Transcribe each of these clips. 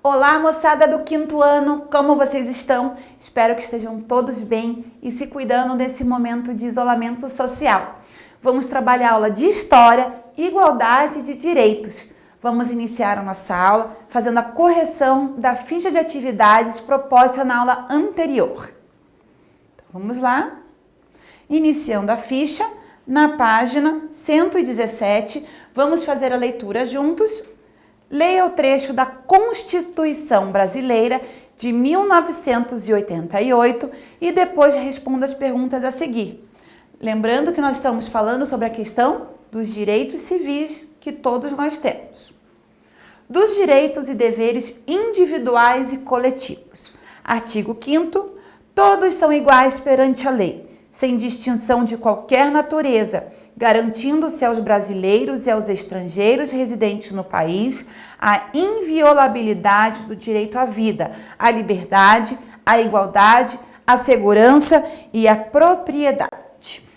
Olá, moçada do 5º ano, como vocês estão? Espero que estejam todos bem e se cuidando nesse momento de isolamento social. Vamos trabalhar a aula de História e Igualdade de Direitos. Vamos iniciar a nossa aula fazendo a correção da ficha de atividades proposta na aula anterior. Então, vamos lá. Iniciando a ficha, na página 117, vamos fazer a leitura juntos. Leia o trecho da Constituição Brasileira de 1988 e depois responda as perguntas a seguir. Lembrando que nós estamos falando sobre a questão dos direitos civis que todos nós temos. Dos direitos e deveres individuais e coletivos. Artigo 5º. Todos são iguais perante a lei, sem distinção de qualquer natureza, garantindo-se aos brasileiros e aos estrangeiros residentes no país a inviolabilidade do direito à vida, à liberdade, à igualdade, à segurança e à propriedade.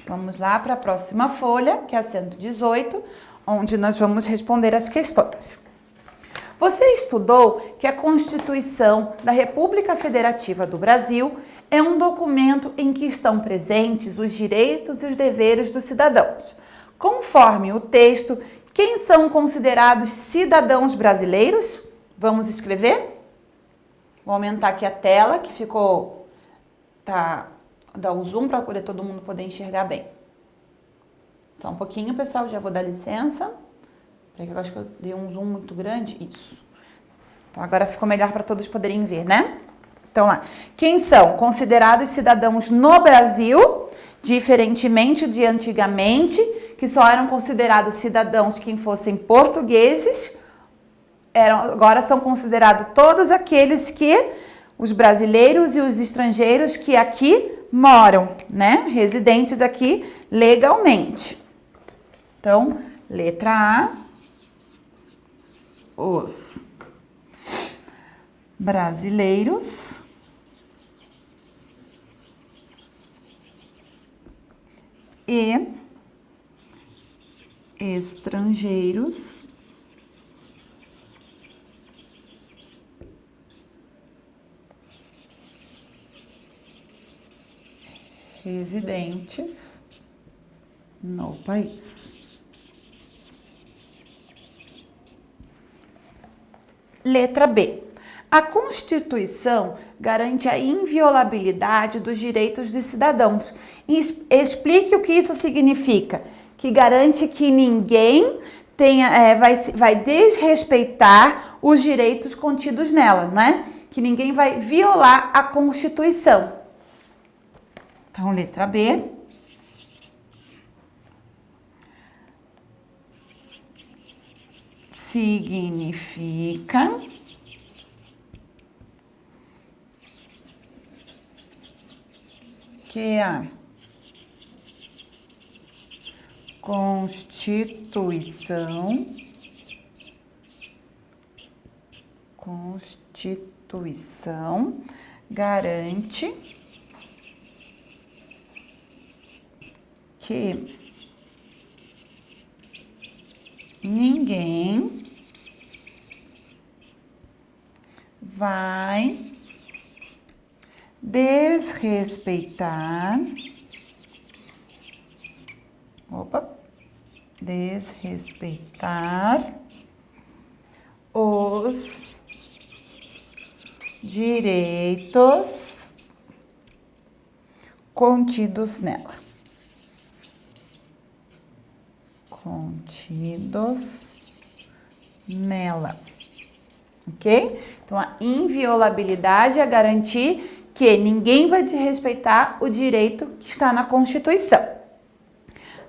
Vamos lá para a próxima folha, que é a 118, onde nós vamos responder as questões. Você estudou que a Constituição da República Federativa do Brasil é um documento em que estão presentes os direitos e os deveres dos cidadãos. Conforme o texto, quem são considerados cidadãos brasileiros? Vamos escrever? Vou aumentar aqui a tela, que ficou... Dá o zoom para todo mundo poder enxergar bem. Só um pouquinho, pessoal, já vou dar licença. Peraí, que eu acho que eu dei um zoom muito grande. Isso. Então, agora ficou melhor para todos poderem ver, né? Então, lá. Quem são considerados cidadãos no Brasil, diferentemente de antigamente, que só eram considerados cidadãos quem fossem portugueses, agora são considerados todos aqueles que, os brasileiros e os estrangeiros que aqui moram, né? Residentes aqui legalmente. Então, letra A, os brasileiros e estrangeiros residentes no país. Letra B. A Constituição garante a inviolabilidade dos direitos dos cidadãos. Explique o que isso significa. Que garante que ninguém vai desrespeitar os direitos contidos nela, não é? Que ninguém vai violar a Constituição. Então, letra B. Significa que a Constituição garante que ninguém vai desrespeitar os direitos contidos nela. Ok? Então, a inviolabilidade é garantir que ninguém vai desrespeitar o direito que está na Constituição.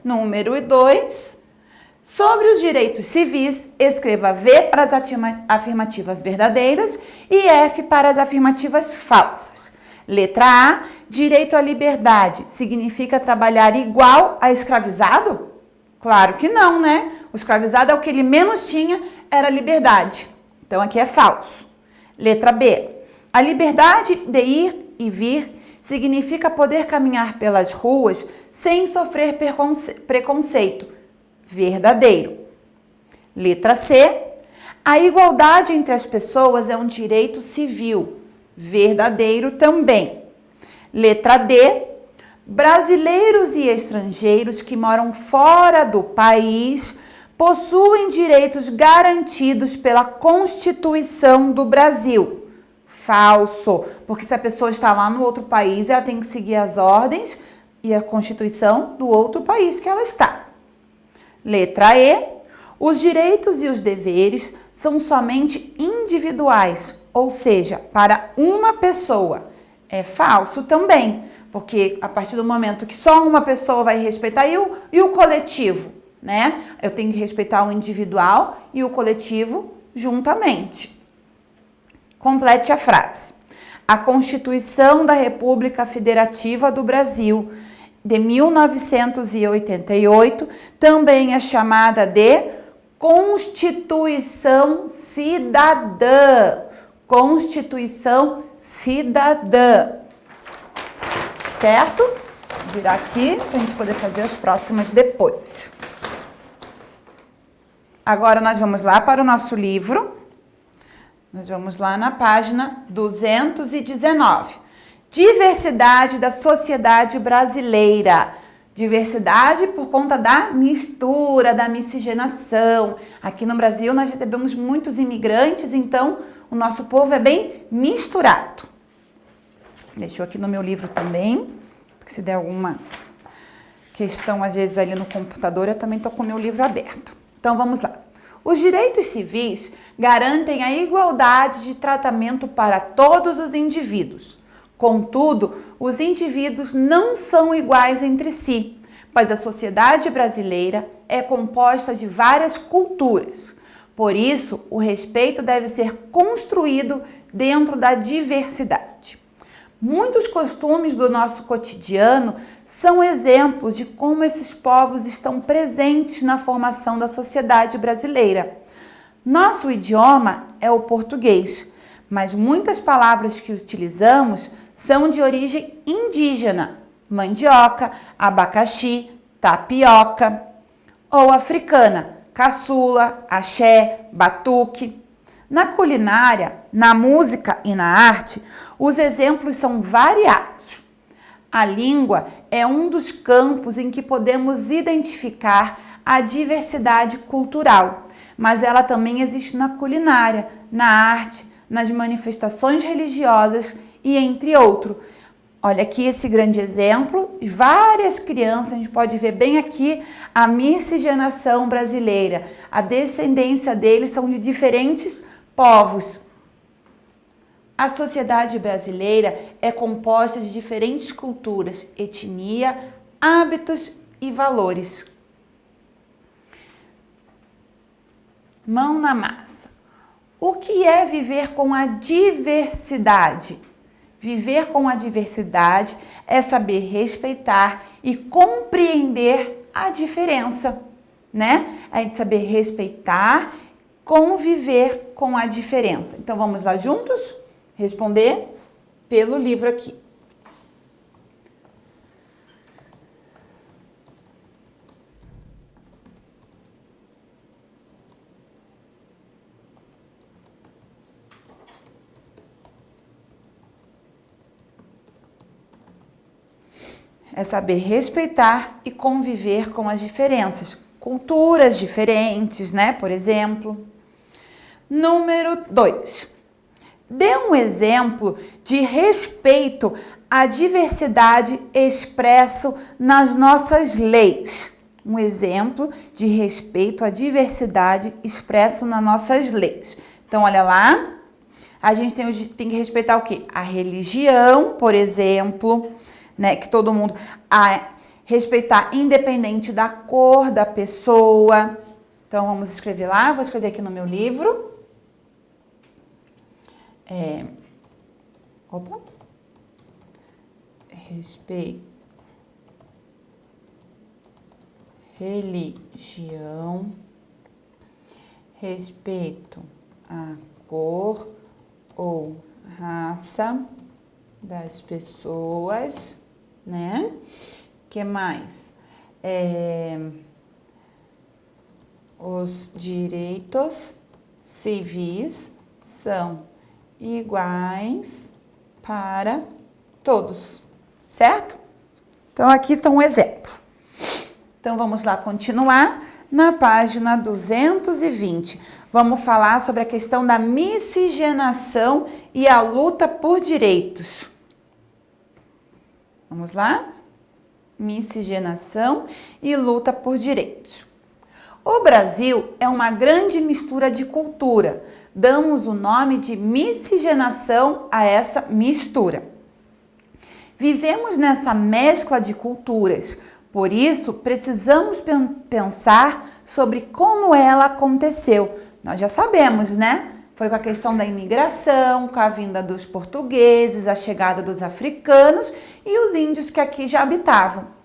Número 2. Sobre os direitos civis, escreva V para as afirmativas verdadeiras e F para as afirmativas falsas. Letra A. Direito à liberdade significa trabalhar igual a escravizado? Claro que não, né? O escravizado é o que ele menos tinha, era liberdade. Então, aqui é falso. Letra B. A liberdade de ir e vir significa poder caminhar pelas ruas sem sofrer preconceito. Verdadeiro. Letra C. A igualdade entre as pessoas é um direito civil, verdadeiro também. Letra D. Brasileiros e estrangeiros que moram fora do país possuem direitos garantidos pela Constituição do Brasil. Falso, porque se a pessoa está lá no outro país, ela tem que seguir as ordens e a Constituição do outro país que ela está. Letra E. Os direitos e os deveres são somente individuais, ou seja, para uma pessoa. É falso também, porque a partir do momento que só uma pessoa vai respeitar, e o coletivo, né? Eu tenho que respeitar o individual e o coletivo juntamente. Complete a frase. A Constituição da República Federativa do Brasil, de 1988, também é chamada de Constituição Cidadã. Constituição Cidadã. Certo? Vou virar aqui para a gente poder fazer as próximas depois. Agora nós vamos lá para o nosso livro. Nós vamos lá na página 219. Diversidade da sociedade brasileira. Diversidade por conta da mistura, da miscigenação. Aqui no Brasil nós recebemos muitos imigrantes, então o nosso povo é bem misturado. Deixo aqui no meu livro também, porque se der alguma questão às vezes ali no computador, eu também estou com o meu livro aberto. Então vamos lá. Os direitos civis garantem a igualdade de tratamento para todos os indivíduos. Contudo, os indivíduos não são iguais entre si, pois a sociedade brasileira é composta de várias culturas. Por isso, o respeito deve ser construído dentro da diversidade. Muitos costumes do nosso cotidiano são exemplos de como esses povos estão presentes na formação da sociedade brasileira. Nosso idioma é o português, mas muitas palavras que utilizamos são de origem indígena, mandioca, abacaxi, tapioca, ou africana, caçula, axé, batuque. Na culinária, na música e na arte, os exemplos são variados. A língua é um dos campos em que podemos identificar a diversidade cultural, mas ela também existe na culinária, na arte, nas manifestações religiosas e entre outros. Olha aqui esse grande exemplo, várias crianças, a gente pode ver bem aqui a miscigenação brasileira, a descendência deles são de diferentes povos. A sociedade brasileira é composta de diferentes culturas, etnia, hábitos e valores. Mão na massa. O que é viver com a diversidade? Viver com a diversidade é saber respeitar e compreender a diferença, né? É de saber respeitar, conviver com a diferença. Então vamos lá juntos responder pelo livro aqui. É saber respeitar e conviver com as diferenças. Culturas diferentes, né? Por exemplo. Número 2. Dê um exemplo de respeito à diversidade expresso nas nossas leis. Um exemplo de respeito à diversidade expresso nas nossas leis. Então, olha lá. A gente tem que respeitar o quê? A religião, por exemplo, né, que todo mundo respeitar independente da cor da pessoa. Então vamos escrever lá, vou escrever aqui no meu livro. Respeito, religião, respeito à cor ou raça das pessoas, né? Que mais? Os direitos civis são iguais para todos, certo? Então, aqui está um exemplo. Então, vamos lá continuar na página 220. Vamos falar sobre a questão da miscigenação e a luta por direitos. Vamos lá? Miscigenação e luta por direitos. O Brasil é uma grande mistura de cultura. Damos o nome de miscigenação a essa mistura. Vivemos nessa mescla de culturas, por isso precisamos pensar sobre como ela aconteceu. Nós já sabemos, né? Foi com a questão da imigração, com a vinda dos portugueses, a chegada dos africanos e os índios que aqui já habitavam.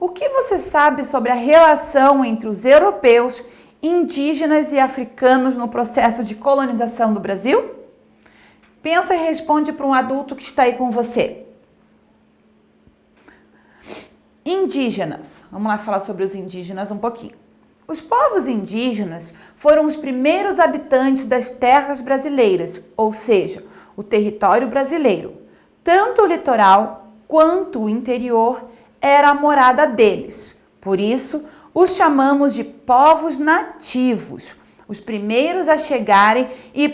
O que você sabe sobre a relação entre os europeus, indígenas e africanos no processo de colonização do Brasil? Pensa e responde para um adulto que está aí com você. Indígenas. Vamos lá falar sobre os indígenas um pouquinho. Os povos indígenas foram os primeiros habitantes das terras brasileiras, ou seja, o território brasileiro. Tanto o litoral quanto o interior era a morada deles. Por isso, os chamamos de povos nativos, os primeiros a chegarem e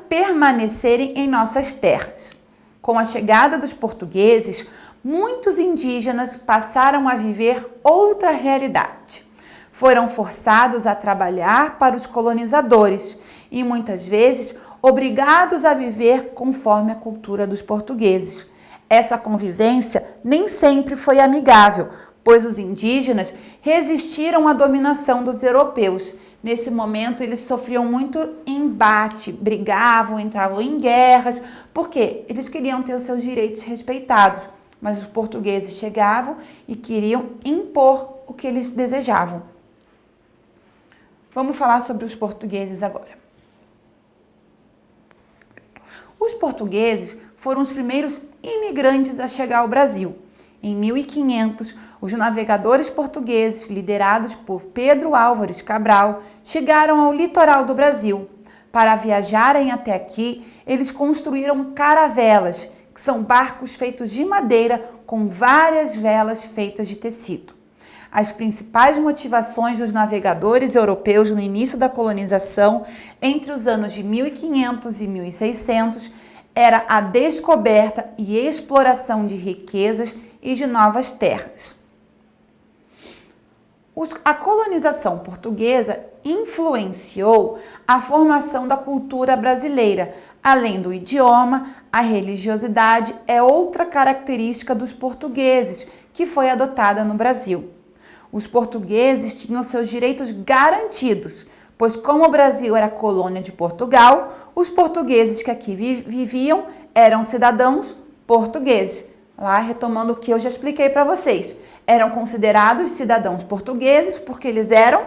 permanecerem em nossas terras. Com a chegada dos portugueses, muitos indígenas passaram a viver outra realidade. Foram forçados a trabalhar para os colonizadores e muitas vezes obrigados a viver conforme a cultura dos portugueses. Essa convivência nem sempre foi amigável, pois os indígenas resistiram à dominação dos europeus. Nesse momento, eles sofriam muito embate, brigavam, entravam em guerras, porque eles queriam ter os seus direitos respeitados, mas os portugueses chegavam e queriam impor o que eles desejavam. Vamos falar sobre os portugueses agora. Os portugueses foram os primeiros imigrantes a chegar ao Brasil. Em 1500, os navegadores portugueses, liderados por Pedro Álvares Cabral, chegaram ao litoral do Brasil. Para viajarem até aqui, eles construíram caravelas, que são barcos feitos de madeira com várias velas feitas de tecido. As principais motivações dos navegadores europeus no início da colonização, entre os anos de 1500 e 1600, era a descoberta e exploração de riquezas e de novas terras. A colonização portuguesa influenciou a formação da cultura brasileira. Além do idioma, a religiosidade é outra característica dos portugueses que foi adotada no Brasil. Os portugueses tinham seus direitos garantidos, pois como o Brasil era colônia de Portugal, os portugueses que aqui viviam eram cidadãos portugueses. Lá, retomando o que eu já expliquei para vocês, eram considerados cidadãos portugueses porque eles eram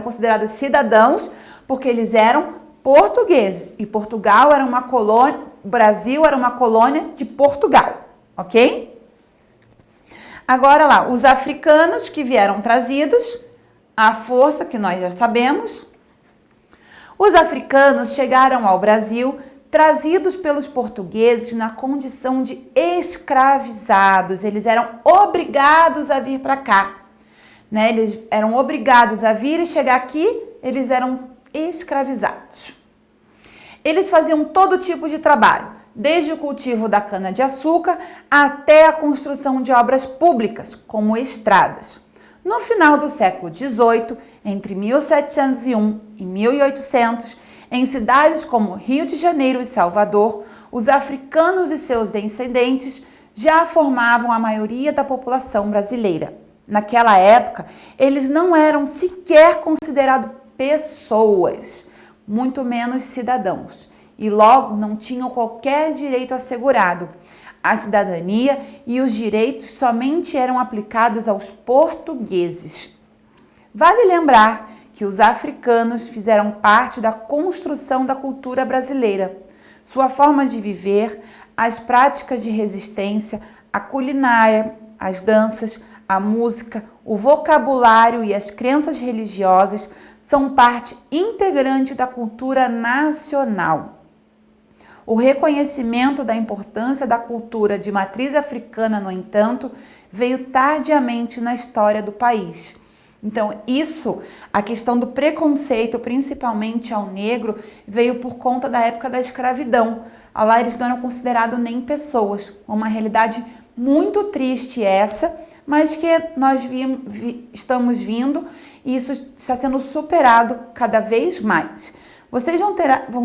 considerados cidadãos porque eles eram portugueses e Portugal era uma colônia, o Brasil era uma colônia de Portugal, ok? Agora lá, os africanos que vieram trazidos, à força, que nós já sabemos. Os africanos chegaram ao Brasil trazidos pelos portugueses na condição de escravizados. Eles eram obrigados a vir para cá, né? Eles eram obrigados a vir e chegar aqui, eles eram escravizados. Eles faziam todo tipo de trabalho, desde o cultivo da cana-de-açúcar até a construção de obras públicas, como estradas. No final do século XVIII, entre 1701 e 1800, em cidades como Rio de Janeiro e Salvador, os africanos e seus descendentes já formavam a maioria da população brasileira. Naquela época, eles não eram sequer considerados pessoas, muito menos cidadãos, e logo não tinham qualquer direito assegurado. A cidadania e os direitos somente eram aplicados aos portugueses. Vale lembrar que os africanos fizeram parte da construção da cultura brasileira. Sua forma de viver, as práticas de resistência, a culinária, as danças, a música, o vocabulário e as crenças religiosas são parte integrante da cultura nacional. O reconhecimento da importância da cultura de matriz africana, no entanto, veio tardiamente na história do país. Então, a questão do preconceito, principalmente ao negro, veio por conta da época da escravidão. Lá eles não eram considerados nem pessoas. Uma realidade muito triste essa, mas que nós estamos vindo e isso está sendo superado cada vez mais. Vocês vão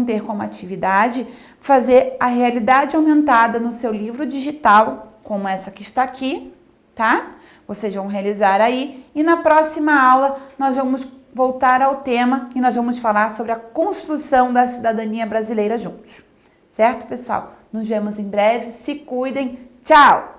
ter como atividade fazer a realidade aumentada no seu livro digital, como essa que está aqui, tá? Vocês vão realizar aí e na próxima aula nós vamos voltar ao tema e nós vamos falar sobre a construção da cidadania brasileira juntos. Certo, pessoal? Nos vemos em breve. Se cuidem. Tchau!